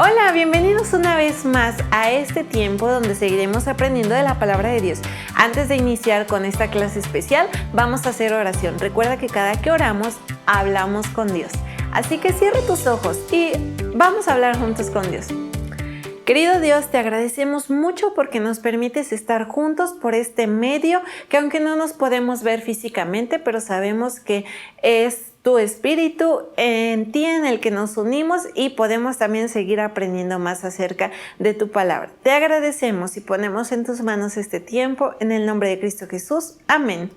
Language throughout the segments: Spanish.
Hola, bienvenidos una vez más a este tiempo donde seguiremos aprendiendo de la palabra de Dios. Antes de iniciar con esta clase especial, vamos a hacer oración. Recuerda que cada que oramos, hablamos con Dios. Así que cierra tus ojos y vamos a hablar juntos con Dios. Querido Dios, te agradecemos mucho porque nos permites estar juntos por este medio que aunque no nos podemos ver físicamente, pero sabemos que es tu espíritu en ti en el que nos unimos y podemos también seguir aprendiendo más acerca de tu palabra. Te agradecemos y ponemos en tus manos este tiempo en el nombre de Cristo Jesús. Amén.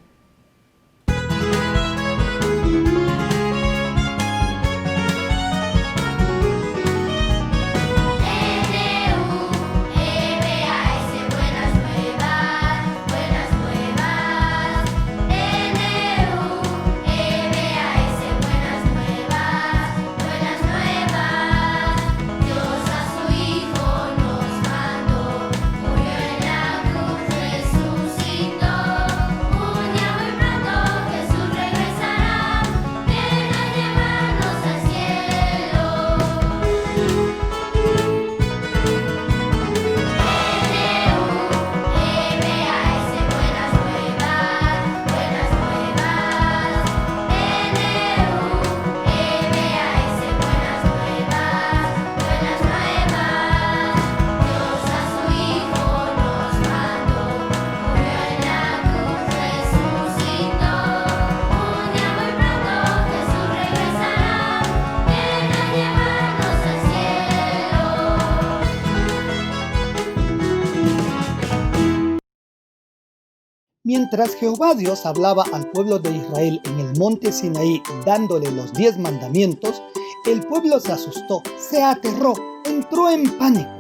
Mientras Jehová Dios hablaba al pueblo de Israel en el monte Sinaí dándole los 10 mandamientos, el pueblo se asustó, se aterró, entró en pánico.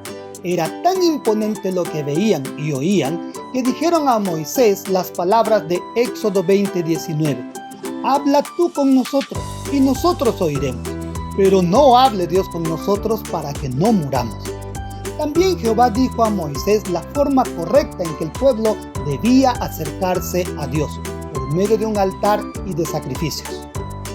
Era tan imponente lo que veían y oían que dijeron a Moisés las palabras de Éxodo 20:19. Habla tú con nosotros y nosotros oiremos, pero no hable Dios con nosotros para que no muramos. También Jehová dijo a Moisés la forma correcta en que el pueblo debía acercarse a Dios, por medio de un altar y de sacrificios.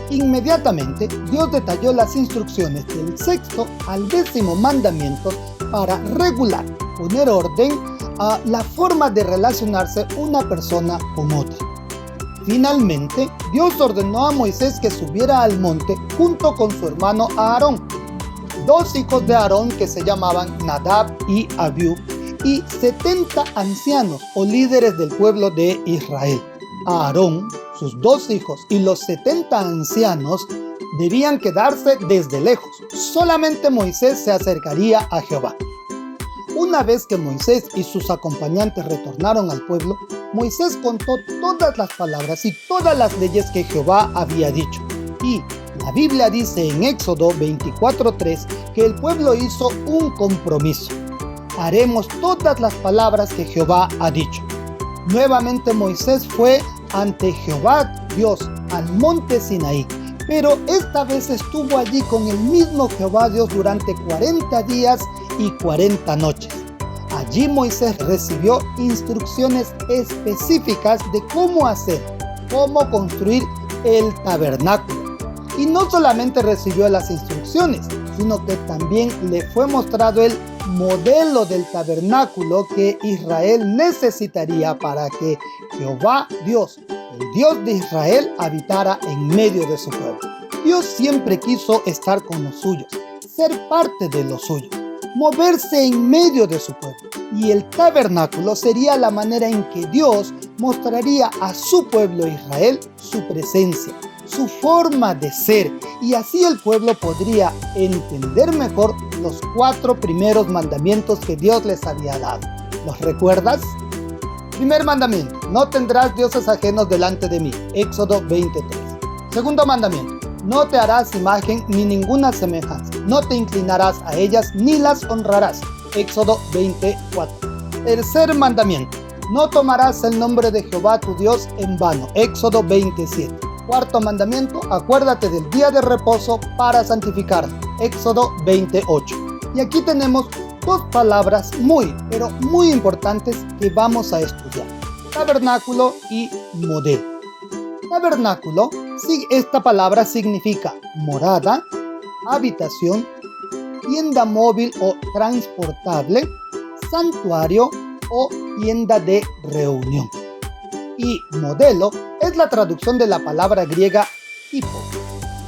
Inmediatamente, Dios detalló las instrucciones del 6º al 10º mandamiento para regular, poner orden a la forma de relacionarse una persona con otra. Finalmente, Dios ordenó a Moisés que subiera al monte junto con su hermano Aarón, 2 hijos de Aarón que se llamaban Nadab y Abiú, y 70 ancianos o líderes del pueblo de Israel. Aarón, sus 2 hijos y los 70 ancianos debían quedarse desde lejos. Solamente Moisés se acercaría a Jehová. Una vez que Moisés y sus acompañantes retornaron al pueblo, Moisés contó todas las palabras y todas las leyes que Jehová había dicho. Y la Biblia dice en Éxodo 24:3 que el pueblo hizo un compromiso. Haremos todas las palabras que Jehová ha dicho. Nuevamente Moisés fue ante Jehová Dios al monte Sinaí, pero esta vez estuvo allí con el mismo Jehová Dios durante 40 días y 40 noches. Allí Moisés recibió instrucciones específicas de cómo construir el tabernáculo. Y no solamente recibió las instrucciones, sino que también le fue mostrado el modelo del tabernáculo que Israel necesitaría para que Jehová Dios, el Dios de Israel, habitara en medio de su pueblo. Dios siempre quiso estar con los suyos, ser parte de los suyos, moverse en medio de su pueblo. Y el tabernáculo sería la manera en que Dios mostraría a su pueblo Israel su presencia, su forma de ser, y así el pueblo podría entender mejor los 4 primeros mandamientos que Dios les había dado. ¿Los recuerdas? Primer mandamiento: no tendrás dioses ajenos delante de mí. Éxodo 20:3. Segundo mandamiento: no te harás imagen ni ninguna semejanza. No te inclinarás a ellas ni las honrarás. Éxodo 20:4. Tercer mandamiento: no tomarás el nombre de Jehová tu Dios en vano. Éxodo 20:7. Cuarto mandamiento: acuérdate del día de reposo para santificarlo. Éxodo 20:8. Y aquí tenemos 2 palabras pero muy importantes que vamos a estudiar: tabernáculo y modelo. Tabernáculo, esta palabra significa morada, habitación tienda móvil o transportable, santuario o tienda de reunión. Y modelo es la traducción de la palabra griega tipo.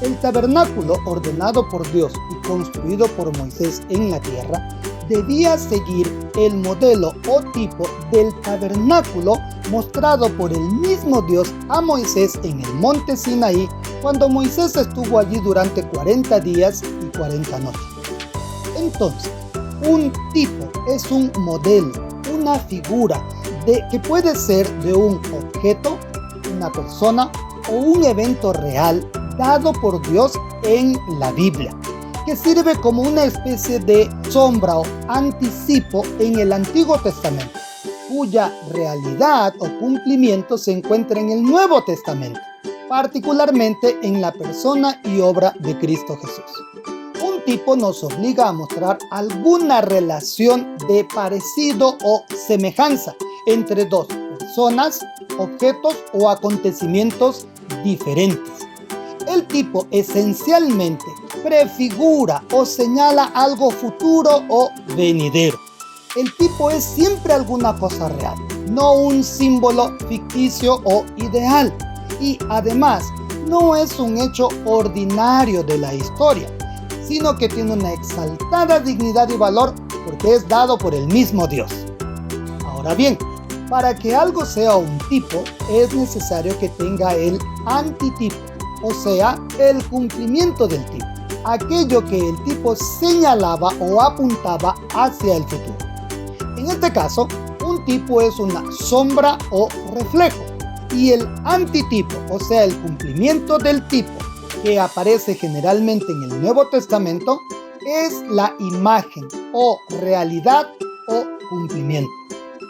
El tabernáculo ordenado por Dios y construido por Moisés en la tierra debía seguir el modelo o tipo del tabernáculo mostrado por el mismo Dios a Moisés en el monte Sinaí cuando Moisés estuvo allí durante 40 días y 40 noches. Entonces, un tipo es un modelo, una figura que puede ser de un objeto, una persona o un evento real dado por Dios en la Biblia, que sirve como una especie de sombra o anticipo en el Antiguo Testamento, cuya realidad o cumplimiento se encuentra en el Nuevo Testamento, particularmente en la persona y obra de Cristo Jesús. Un tipo nos obliga a mostrar alguna relación de parecido o semejanza entre dos personas, objetos o acontecimientos diferentes. El tipo esencialmente prefigura o señala algo futuro o venidero. El tipo es siempre alguna cosa real, no un símbolo ficticio o ideal. Y además, no es un hecho ordinario de la historia, sino que tiene una exaltada dignidad y valor porque es dado por el mismo Dios. Ahora bien, para que algo sea un tipo, es necesario que tenga el antitipo, o sea, el cumplimiento del tipo, aquello que el tipo señalaba o apuntaba hacia el futuro. En este caso, un tipo es una sombra o reflejo, y el antitipo, o sea, el cumplimiento del tipo, que aparece generalmente en el Nuevo Testamento, es la imagen o realidad o cumplimiento.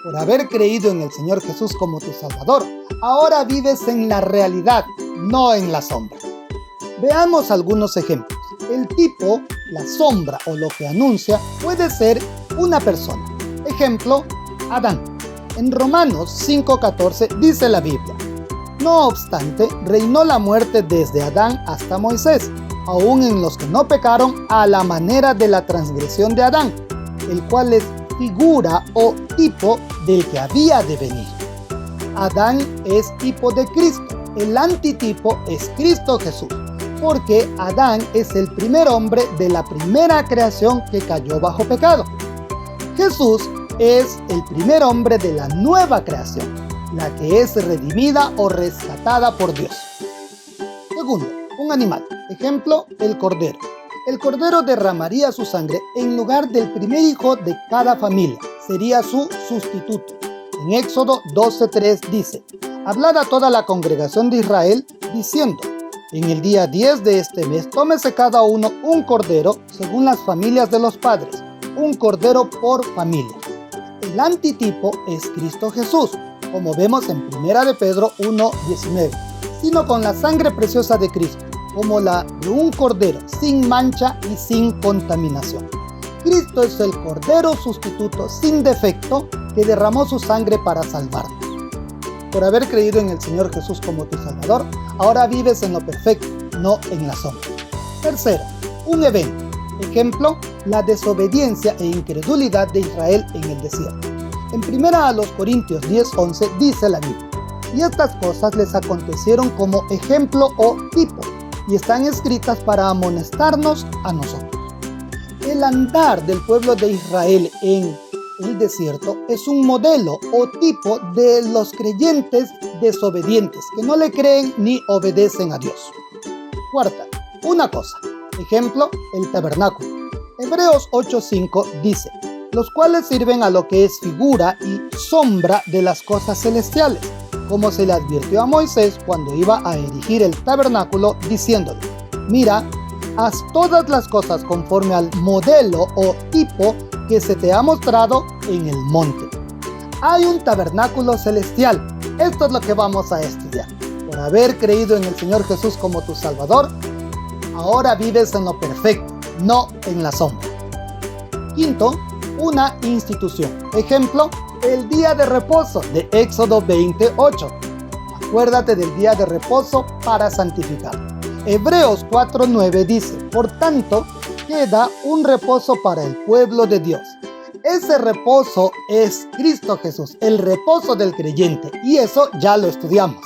Por haber creído en el Señor Jesús como tu Salvador, ahora vives en la realidad, no en la sombra. Veamos algunos ejemplos. El tipo, la sombra o lo que anuncia puede ser una persona. Ejemplo, Adán. En Romanos 5:14 dice la Biblia: no obstante, reinó la muerte desde Adán hasta Moisés, aun en los que no pecaron a la manera de la transgresión de Adán, el cual es figura o tipo del que había de venir. Adán es tipo de Cristo, el antitipo es Cristo Jesús, porque Adán es el primer hombre de la primera creación que cayó bajo pecado. Jesús es el primer hombre de la nueva creación, la que es redimida o rescatada por Dios. Segundo, un animal. Ejemplo, el cordero. El cordero derramaría su sangre en lugar del primer hijo de cada familia. Sería su sustituto. En Éxodo 12:3 dice: hablad a toda la congregación de Israel, diciendo: en el día 10 de este mes, tómese cada uno un cordero según las familias de los padres, un cordero por familia. El antitipo es Cristo Jesús, como vemos en 1 de Pedro 1:19, sino con la sangre preciosa de Cristo, como la de un cordero sin mancha y sin contaminación. Cristo es el cordero sustituto sin defecto que derramó su sangre para salvarnos. Por haber creído en el Señor Jesús como tu Salvador, ahora vives en lo perfecto, no en la sombra. Tercero, un evento. Ejemplo, la desobediencia e incredulidad de Israel en el desierto. En 1 Corintios 10:11 dice la Biblia: y estas cosas les acontecieron como ejemplo o tipo, y están escritas para amonestarnos a nosotros. El andar del pueblo de Israel en el desierto es un modelo o tipo de los creyentes desobedientes que no le creen ni obedecen a Dios. Cuarta, una cosa. Ejemplo, el tabernáculo. Hebreos 8:5 dice: los cuales sirven a lo que es figura y sombra de las cosas celestiales, como se le advirtió a Moisés cuando iba a erigir el tabernáculo, diciéndole: mira, haz todas las cosas conforme al modelo o tipo que se te ha mostrado en el monte. Hay un tabernáculo celestial. Esto es lo que vamos a estudiar. Por haber creído en el Señor Jesús como tu Salvador, ahora vives en lo perfecto, no en la sombra. Quinto, una institución. Ejemplo, el día de reposo de Éxodo 20:8. Acuérdate del día de reposo para santificarlo. Hebreos 4:9 dice: por tanto, queda un reposo para el pueblo de Dios. Ese reposo es Cristo Jesús, el reposo del creyente, y eso ya lo estudiamos.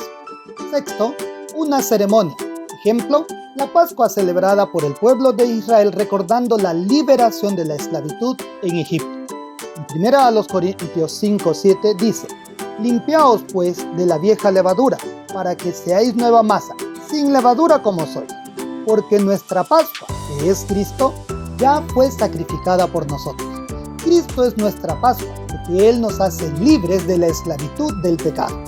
Sexto, una ceremonia. Ejemplo, la Pascua celebrada por el pueblo de Israel recordando la liberación de la esclavitud en Egipto. En 1 Corintios 5:7 dice: limpiaos pues de la vieja levadura, para que seáis nueva masa, sin levadura como sois, porque nuestra Pascua, que es Cristo, ya fue sacrificada por nosotros. Cristo es nuestra Pascua, porque Él nos hace libres de la esclavitud del pecado.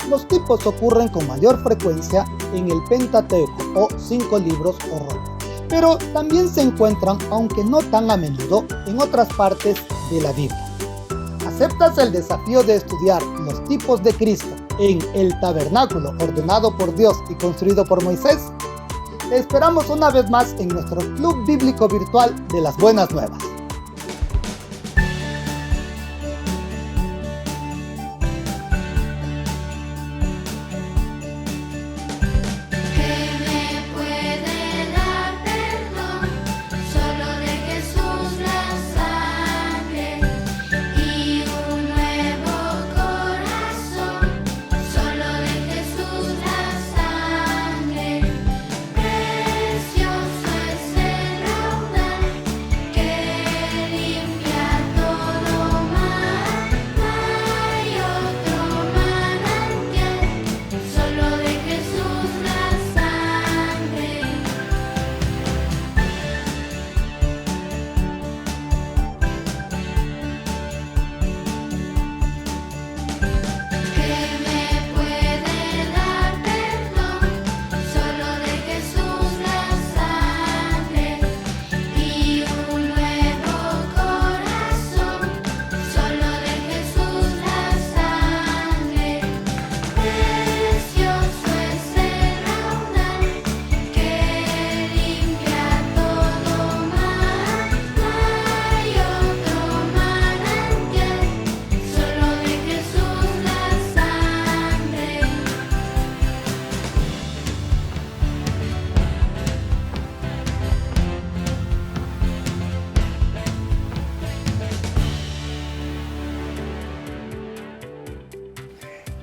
Los tipos ocurren con mayor frecuencia en el Pentateuco o 5 libros o rollos, pero también se encuentran, aunque no tan a menudo, en otras partes de la Biblia. ¿Aceptas el desafío de estudiar los tipos de Cristo en el tabernáculo ordenado por Dios y construido por Moisés? Te esperamos una vez más en nuestro Club Bíblico Virtual de las Buenas Nuevas.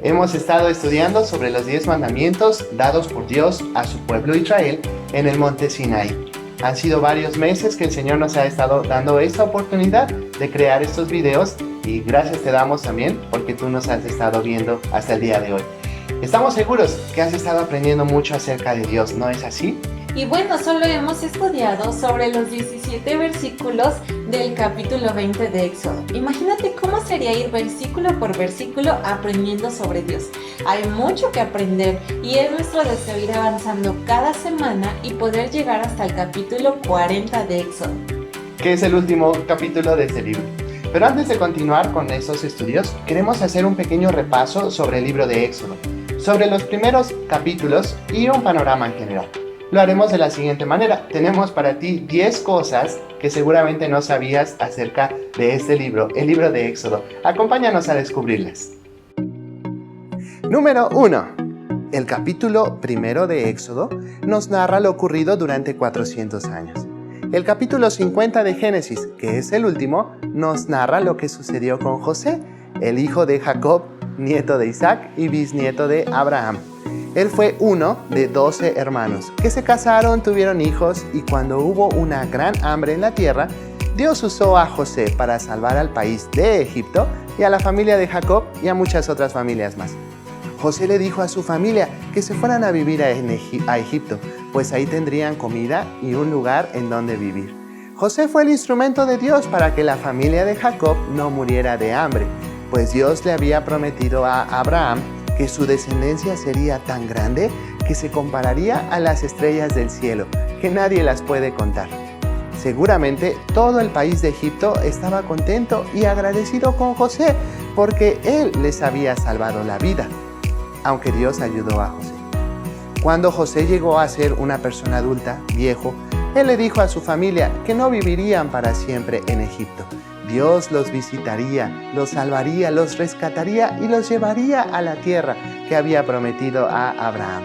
Hemos estado estudiando sobre los 10 mandamientos dados por Dios a su pueblo Israel en el monte Sinaí. Han sido varios meses que el Señor nos ha estado dando esta oportunidad de crear estos videos y gracias te damos también porque tú nos has estado viendo hasta el día de hoy. Estamos seguros que has estado aprendiendo mucho acerca de Dios, ¿no es así? Y bueno, solo hemos estudiado sobre los 17 versículos del capítulo 20 de Éxodo. Imagínate cómo sería ir versículo por versículo aprendiendo sobre Dios. Hay mucho que aprender y es nuestro deseo ir avanzando cada semana y poder llegar hasta el capítulo 40 de Éxodo, que es el último capítulo de este libro. Pero antes de continuar con estos estudios, queremos hacer un pequeño repaso sobre el libro de Éxodo, sobre los primeros capítulos y un panorama en general. Lo haremos de la siguiente manera. Tenemos para ti 10 cosas que seguramente no sabías acerca de este libro, el libro de Éxodo. Acompáñanos a descubrirlas. Número 1. El capítulo 1 de Éxodo nos narra lo ocurrido durante 400 años. El capítulo 50 de Génesis, que es el último, nos narra lo que sucedió con José, el hijo de Jacob, nieto de Isaac y bisnieto de Abraham. Él fue uno de 12 hermanos que se casaron, tuvieron hijos y cuando hubo una gran hambre en la tierra, Dios usó a José para salvar al país de Egipto y a la familia de Jacob y a muchas otras familias más. José le dijo a su familia que se fueran a vivir a Egipto, pues ahí tendrían comida y un lugar en donde vivir. José fue el instrumento de Dios para que la familia de Jacob no muriera de hambre, pues Dios le había prometido a Abraham que su descendencia sería tan grande que se compararía a las estrellas del cielo, que nadie las puede contar. Seguramente todo el país de Egipto estaba contento y agradecido con José porque él les había salvado la vida, aunque Dios ayudó a José. Cuando José llegó a ser una persona adulta, viejo, él le dijo a su familia que no vivirían para siempre en Egipto. Dios los visitaría, los salvaría, los rescataría y los llevaría a la tierra que había prometido a Abraham.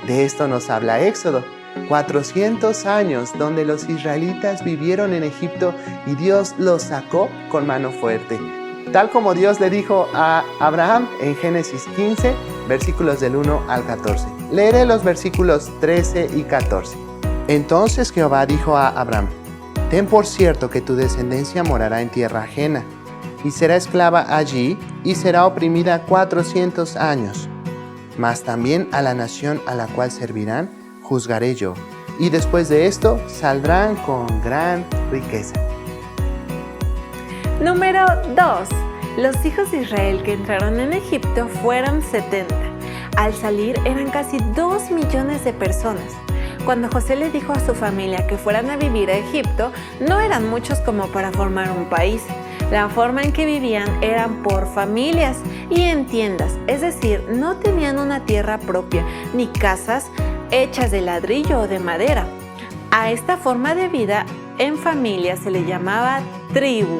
De esto nos habla Éxodo. 400 años donde los israelitas vivieron en Egipto y Dios los sacó con mano fuerte, tal como Dios le dijo a Abraham en Génesis 15, versículos del 1 al 14. Leeré los versículos 13 y 14. Entonces Jehová dijo a Abraham: ten por cierto que tu descendencia morará en tierra ajena, y será esclava allí, y será oprimida 400 años. Mas también a la nación a la cual servirán, juzgaré yo, y después de esto saldrán con gran riqueza. Número 2. Los hijos de Israel que entraron en Egipto fueron 70. Al salir eran casi 2 millones de personas. Cuando José le dijo a su familia que fueran a vivir a Egipto, no eran muchos como para formar un país. La forma en que vivían eran por familias y en tiendas, es decir, no tenían una tierra propia ni casas hechas de ladrillo o de madera. A esta forma de vida en familia se le llamaba tribu.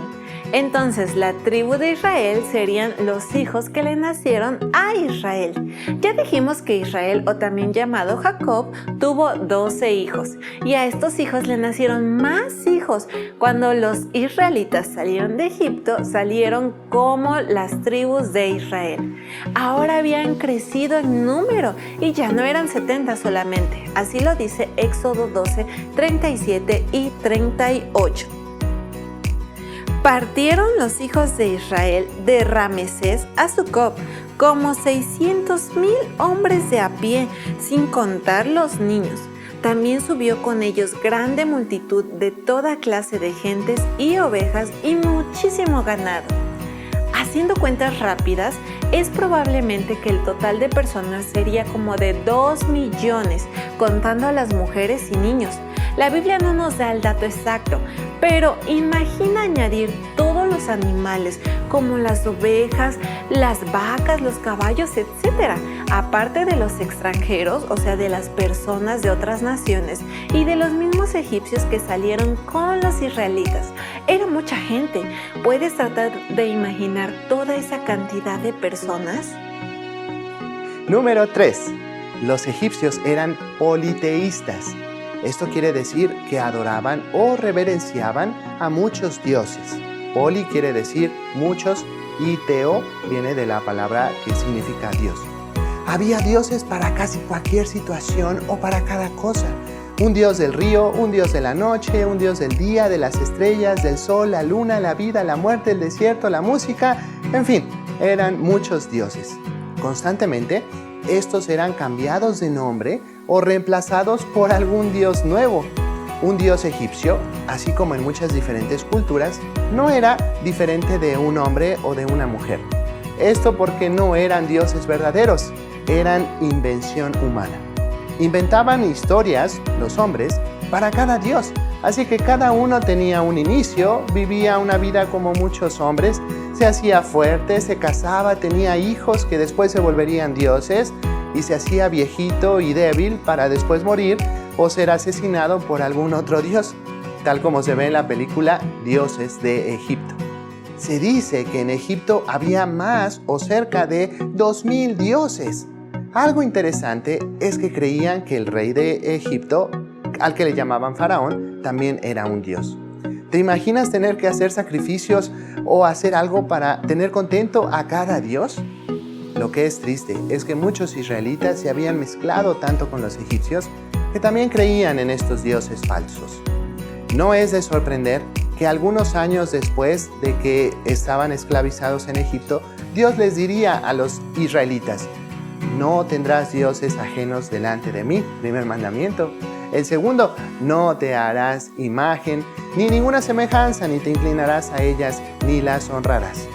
Entonces la tribu de Israel serían los hijos que le nacieron a Israel. Ya dijimos que Israel, o también llamado Jacob, tuvo 12 hijos y a estos hijos le nacieron más hijos. Cuando los israelitas salieron de Egipto, salieron como las tribus de Israel. Ahora habían crecido en número y ya no eran 70 solamente. Así lo dice Éxodo 12, 37 y 38. Partieron los hijos de Israel de Ramesés a Sucot como 600,000 hombres de a pie, sin contar los niños. También subió con ellos grande multitud de toda clase de gentes y ovejas y muchísimo ganado. Haciendo cuentas rápidas, es probablemente que el total de personas sería como de 2 millones, contando a las mujeres y niños. La Biblia no nos da el dato exacto, pero imagina añadir todos los animales, como las ovejas, las vacas, los caballos, etc. Aparte de los extranjeros, o sea, de las personas de otras naciones y de los mismos egipcios que salieron con los israelitas. Era mucha gente. ¿Puedes tratar de imaginar toda esa cantidad de personas? Número 3. Los egipcios eran politeístas. Esto quiere decir que adoraban o reverenciaban a muchos dioses. Poli quiere decir muchos y teo viene de la palabra que significa Dios. Había dioses para casi cualquier situación o para cada cosa. Un dios del río, un dios de la noche, un dios del día, de las estrellas, del sol, la luna, la vida, la muerte, el desierto, la música, en fin, eran muchos dioses. Constantemente, estos eran cambiados de nombre o reemplazados por algún dios nuevo. Un dios egipcio, así como en muchas diferentes culturas, no era diferente de un hombre o de una mujer. Esto porque no eran dioses verdaderos, eran invención humana. Inventaban historias, los hombres, para cada dios, así que cada uno tenía un inicio, vivía una vida como muchos hombres, se hacía fuerte, se casaba, tenía hijos que después se volverían dioses y se hacía viejito y débil para después morir o ser asesinado por algún otro dios, tal como se ve en la película Dioses de Egipto. Se dice que en Egipto había más o cerca de 2,000 dioses. Algo interesante es que creían que el rey de Egipto, al que le llamaban faraón, también era un dios. ¿Te imaginas tener que hacer sacrificios o hacer algo para tener contento a cada dios? Lo que es triste es que muchos israelitas se habían mezclado tanto con los egipcios que también creían en estos dioses falsos. No es de sorprender que algunos años después de que estaban esclavizados en Egipto, Dios les diría a los israelitas: no tendrás dioses ajenos delante de mí, primer mandamiento. El segundo, no te harás imagen, ni ninguna semejanza, ni te inclinarás a ellas, ni las honrarás.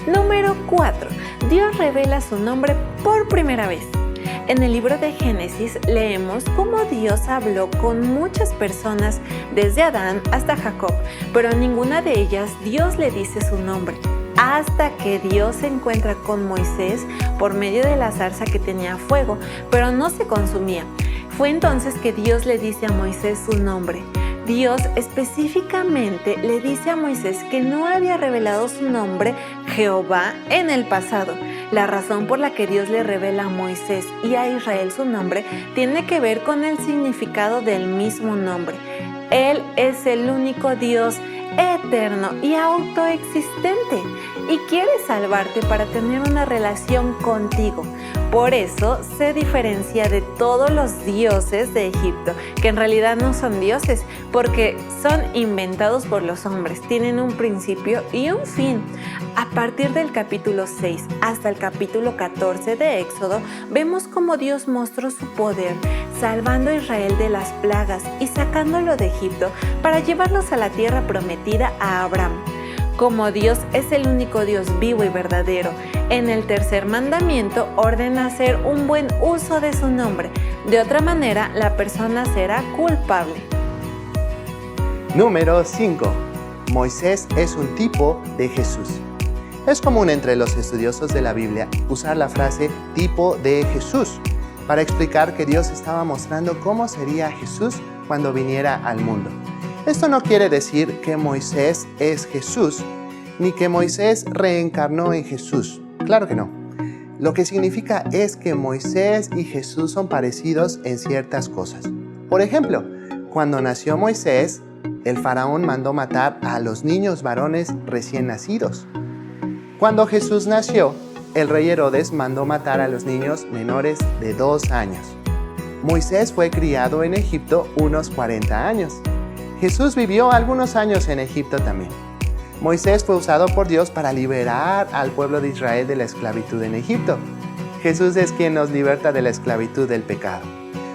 Número 4. Dios revela su nombre por primera vez. En el libro de Génesis leemos cómo Dios habló con muchas personas desde Adán hasta Jacob, pero a ninguna de ellas Dios le dice su nombre, hasta que Dios se encuentra con Moisés por medio de la zarza que tenía fuego, pero no se consumía. Fue entonces que Dios le dice a Moisés su nombre. Dios específicamente le dice a Moisés que no había revelado su nombre, Jehová, en el pasado, La razón por la que Dios le revela a Moisés y a Israel su nombre tiene que ver con el significado del mismo nombre. Él es el único Dios eterno y autoexistente y quiere salvarte para tener una relación contigo. Por eso se diferencia de todos los dioses de Egipto, que en realidad no son dioses, porque son inventados por los hombres, tienen un principio y un fin. A partir del capítulo 6 hasta el capítulo 14 de Éxodo, vemos cómo Dios mostró su poder, salvando a Israel de las plagas y sacándolo de Egipto para llevarlos a la tierra prometida a Abraham. Como Dios es el único Dios vivo y verdadero, en el tercer mandamiento ordena hacer un buen uso de su nombre. De otra manera, la persona será culpable. Número 5. Moisés es un tipo de Jesús. Es común entre los estudiosos de la Biblia usar la frase tipo de Jesús para explicar que Dios estaba mostrando cómo sería Jesús cuando viniera al mundo. Esto no quiere decir que Moisés es Jesús, ni que Moisés reencarnó en Jesús. Claro que no. Lo que significa es que Moisés y Jesús son parecidos en ciertas cosas. Por ejemplo, cuando nació Moisés, el faraón mandó matar a los niños varones recién nacidos. Cuando Jesús nació, el rey Herodes mandó matar a los niños menores de 2 años. Moisés fue criado en Egipto unos 40 años. Jesús vivió algunos años en Egipto también. Moisés fue usado por Dios para liberar al pueblo de Israel de la esclavitud en Egipto. Jesús es quien nos liberta de la esclavitud del pecado.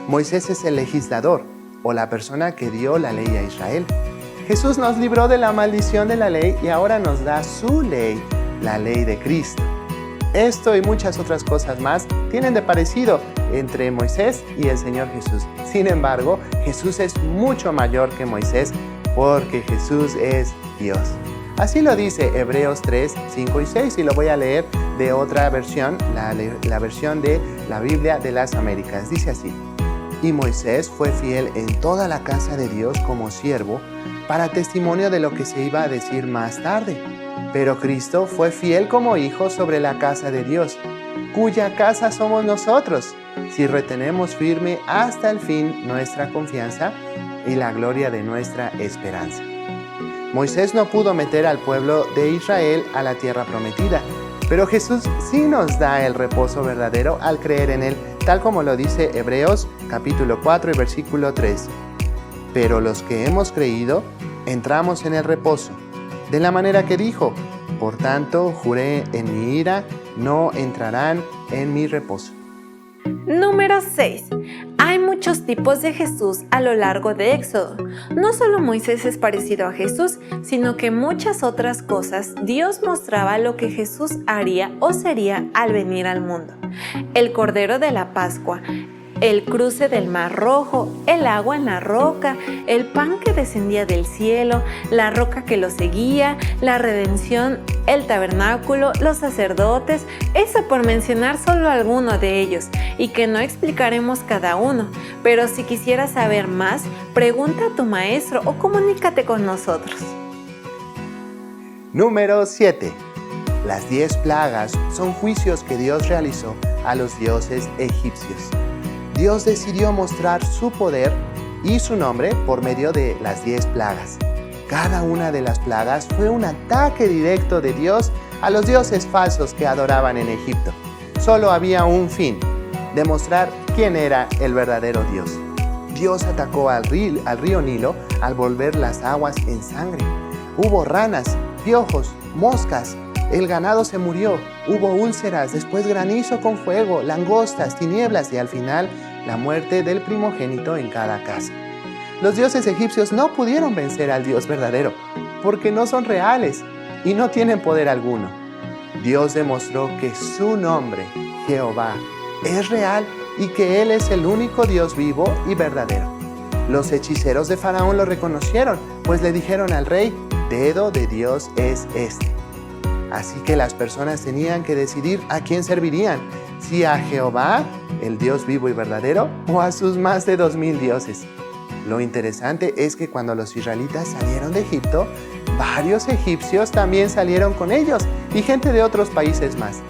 Moisés es el legislador o la persona que dio la ley a Israel. Jesús nos libró de la maldición de la ley y ahora nos da su ley, la ley de Cristo. Esto y muchas otras cosas más tienen de parecido entre Moisés y el Señor Jesús. Sin embargo, Jesús es mucho mayor que Moisés porque Jesús es Dios. Así lo dice Hebreos 3, 5 y 6 y lo voy a leer de otra versión, la versión de la Biblia de las Américas. Dice así: Y Moisés fue fiel en toda la casa de Dios como siervo para testimonio de lo que se iba a decir más tarde. Pero Cristo fue fiel como hijo sobre la casa de Dios, cuya casa somos nosotros, si retenemos firme hasta el fin nuestra confianza y la gloria de nuestra esperanza. Moisés no pudo meter al pueblo de Israel a la tierra prometida, pero Jesús sí nos da el reposo verdadero al creer en Él, tal como lo dice Hebreos capítulo 4 y versículo 3. Pero los que hemos creído, entramos en el reposo, de la manera que dijo: Por tanto, juré en mi ira, no entrarán en mi reposo. Número 6. Hay muchos tipos de Jesús a lo largo de Éxodo. No solo Moisés es parecido a Jesús, sino que muchas otras cosas Dios mostraba lo que Jesús haría o sería al venir al mundo. El Cordero de la Pascua, el cruce del Mar Rojo, el agua en la roca, el pan que descendía del cielo, la roca que lo seguía, la redención, el tabernáculo, los sacerdotes, eso por mencionar solo alguno de ellos, y que no explicaremos cada uno, pero si quisieras saber más, pregunta a tu maestro o comunícate con nosotros. Número 7. Las 10 plagas son juicios que Dios realizó a los dioses egipcios. Dios decidió mostrar su poder y su nombre por medio de las 10 plagas. Cada una de las plagas fue un ataque directo de Dios a los dioses falsos que adoraban en Egipto. Solo había un fin: demostrar quién era el verdadero Dios. Dios atacó al río Nilo al volver las aguas en sangre. Hubo ranas, piojos, moscas. El ganado se murió, hubo úlceras, después granizo con fuego, langostas, tinieblas y al final la muerte del primogénito en cada casa. Los dioses egipcios no pudieron vencer al Dios verdadero porque no son reales y no tienen poder alguno. Dios demostró que su nombre, Jehová, es real y que Él es el único Dios vivo y verdadero. Los hechiceros de Faraón lo reconocieron, pues le dijeron al rey: dedo de Dios es este. Así que las personas tenían que decidir a quién servirían, si a Jehová, el Dios vivo y verdadero, o a sus más de 2000 dioses. Lo interesante es que cuando los israelitas salieron de Egipto, varios egipcios también salieron con ellos y gente de otros países más.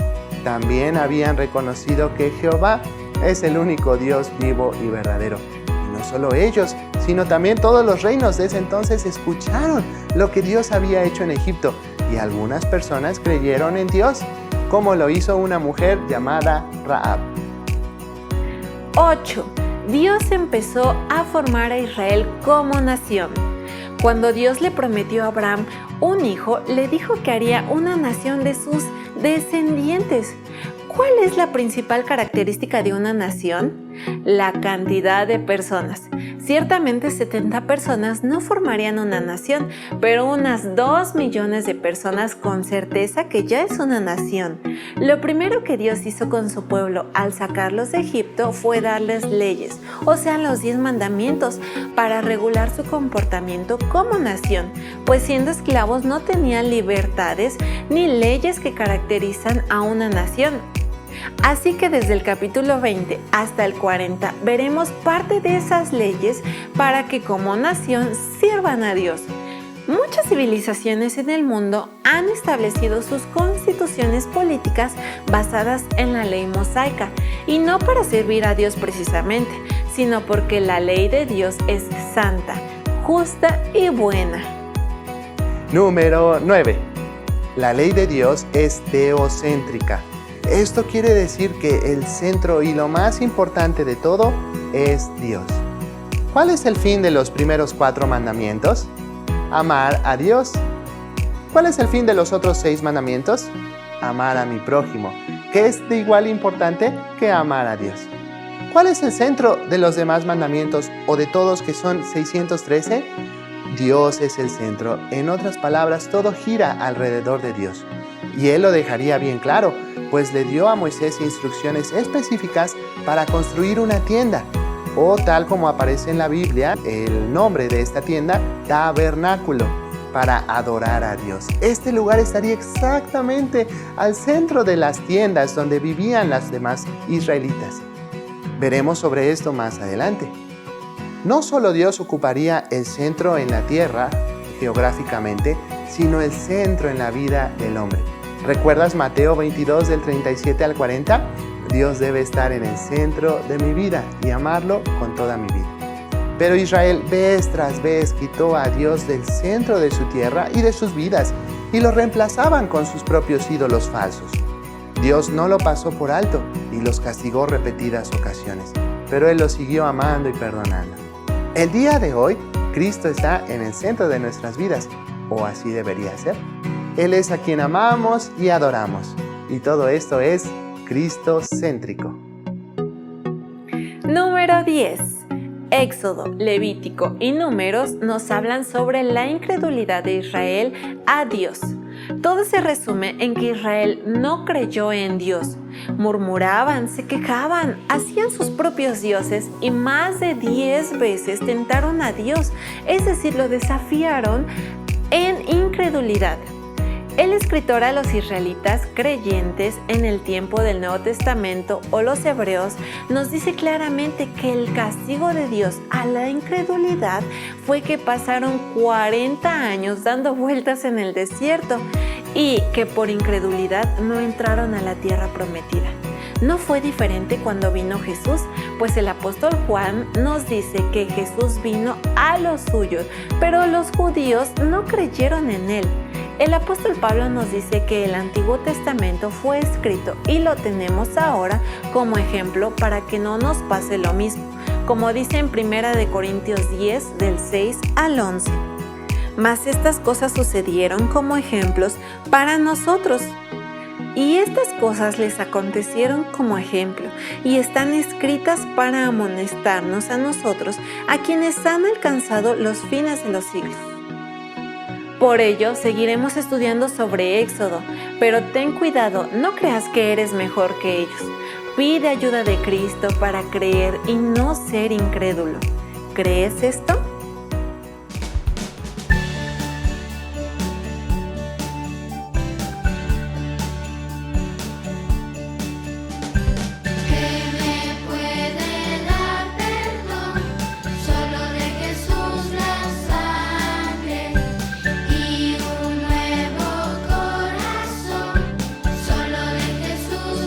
También habían reconocido que Jehová es el único Dios vivo y verdadero. Y no solo ellos, sino también todos los reinos de ese entonces escucharon lo que Dios había hecho en Egipto, y algunas personas creyeron en Dios, como lo hizo una mujer llamada Rahab. 8. Dios empezó a formar a Israel como nación. Cuando Dios le prometió a Abraham un hijo, le dijo que haría una nación de sus descendientes. ¿Cuál es la principal característica de una nación? La cantidad de personas. Ciertamente 70 personas no formarían una nación, pero unas 2 millones de personas con certeza que ya es una nación. Lo primero que Dios hizo con su pueblo al sacarlos de Egipto fue darles leyes, o sea, los 10 mandamientos, para regular su comportamiento como nación, pues siendo esclavos no tenían libertades ni leyes que caracterizan a una nación. Así que desde el capítulo 20 hasta el 40 veremos parte de esas leyes para que como nación sirvan a Dios. Muchas civilizaciones en el mundo han establecido sus constituciones políticas basadas en la ley mosaica, y no para servir a Dios precisamente, sino porque la ley de Dios es santa, justa y buena. Número 9. La ley de Dios es teocéntrica. Esto quiere decir que el centro y lo más importante de todo es Dios. ¿Cuál es el fin de los primeros 4 mandamientos? Amar a Dios. ¿Cuál es el fin de los otros 6 mandamientos? Amar a mi prójimo, que es de igual importante que amar a Dios. ¿Cuál es el centro de los demás mandamientos o de todos, que son 613? Dios es el centro. En otras palabras, todo gira alrededor de Dios. Y Él lo dejaría bien claro, pues le dio a Moisés instrucciones específicas para construir una tienda, o tal como aparece en la Biblia, el nombre de esta tienda, tabernáculo, para adorar a Dios. Este lugar estaría exactamente al centro de las tiendas donde vivían las demás israelitas. Veremos sobre esto más adelante. No solo Dios ocuparía el centro en la tierra, geográficamente, sino el centro en la vida del hombre. ¿Recuerdas Mateo 22 del 37 al 40? Dios debe estar en el centro de mi vida y amarlo con toda mi vida. Pero Israel vez tras vez quitó a Dios del centro de su tierra y de sus vidas, y lo reemplazaban con sus propios ídolos falsos. Dios no lo pasó por alto y los castigó repetidas ocasiones, pero Él los siguió amando y perdonando. El día de hoy, Cristo está en el centro de nuestras vidas, o así debería ser. Él es a quien amamos y adoramos, y todo esto es cristocéntrico. Número 10. Éxodo, Levítico y Números nos hablan sobre la incredulidad de Israel a Dios. Todo se resume en que Israel no creyó en Dios. Murmuraban, se quejaban, hacían sus propios dioses y más de 10 veces tentaron a Dios, es decir, lo desafiaron en incredulidad. El escritor a los israelitas creyentes en el tiempo del Nuevo Testamento, o los hebreos, nos dice claramente que el castigo de Dios a la incredulidad fue que pasaron 40 años dando vueltas en el desierto y que por incredulidad no entraron a la tierra prometida. No fue diferente cuando vino Jesús, pues el apóstol Juan nos dice que Jesús vino a los suyos, pero los judíos no creyeron en él. El apóstol Pablo nos dice que el Antiguo Testamento fue escrito y lo tenemos ahora como ejemplo para que no nos pase lo mismo, como dice en 1 Corintios 10 del 6 al 11. Mas estas cosas sucedieron como ejemplos para nosotros. Y estas cosas les acontecieron como ejemplo y están escritas para amonestarnos a nosotros, a quienes han alcanzado los fines de los siglos. Por ello, seguiremos estudiando sobre Éxodo, pero ten cuidado, no creas que eres mejor que ellos. Pide ayuda de Cristo para creer y no ser incrédulo. ¿Crees esto? Jesús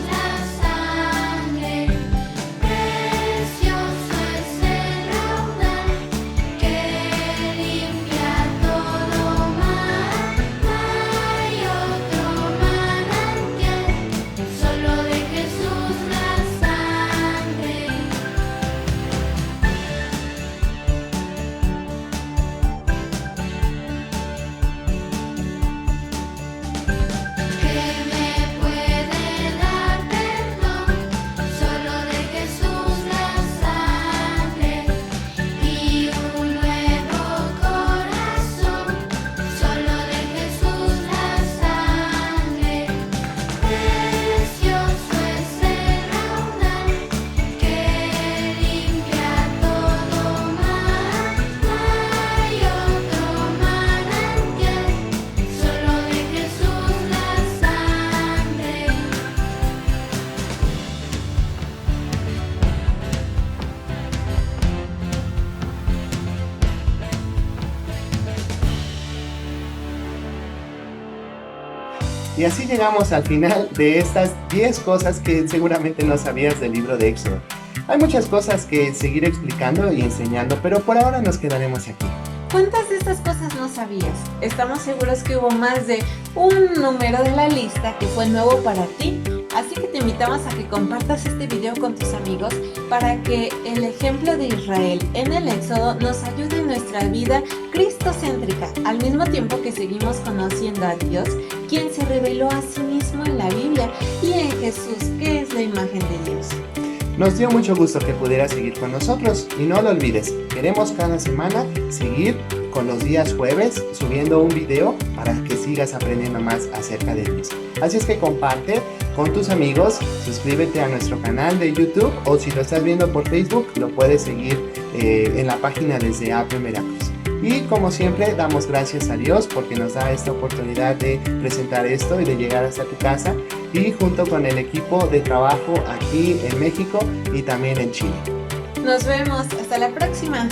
Y así llegamos al final de estas 10 cosas que seguramente no sabías del libro de Éxodo. Hay muchas cosas que seguir explicando y enseñando, pero por ahora nos quedaremos aquí. ¿Cuántas de estas cosas no sabías? Estamos seguros que hubo más de un número de la lista que fue nuevo para ti. Así que te invitamos a que compartas este video con tus amigos para que el ejemplo de Israel en el Éxodo nos ayude en nuestra vida cristocéntrica, al mismo tiempo que seguimos conociendo a Dios, quien se reveló a sí mismo en la Biblia, y en Jesús, que es la imagen de Dios. Nos dio mucho gusto que pudieras seguir con nosotros y no lo olvides, queremos cada semana seguir con los días jueves subiendo un video para que sigas aprendiendo más acerca de Dios. Así es que comparte con tus amigos, suscríbete a nuestro canal de YouTube, o si lo estás viendo por Facebook lo puedes seguir en la página desde Apple Veracruz. Y como siempre damos gracias a Dios porque nos da esta oportunidad de presentar esto y de llegar hasta tu casa, y junto con el equipo de trabajo aquí en México y también en Chile. Nos vemos, hasta la próxima.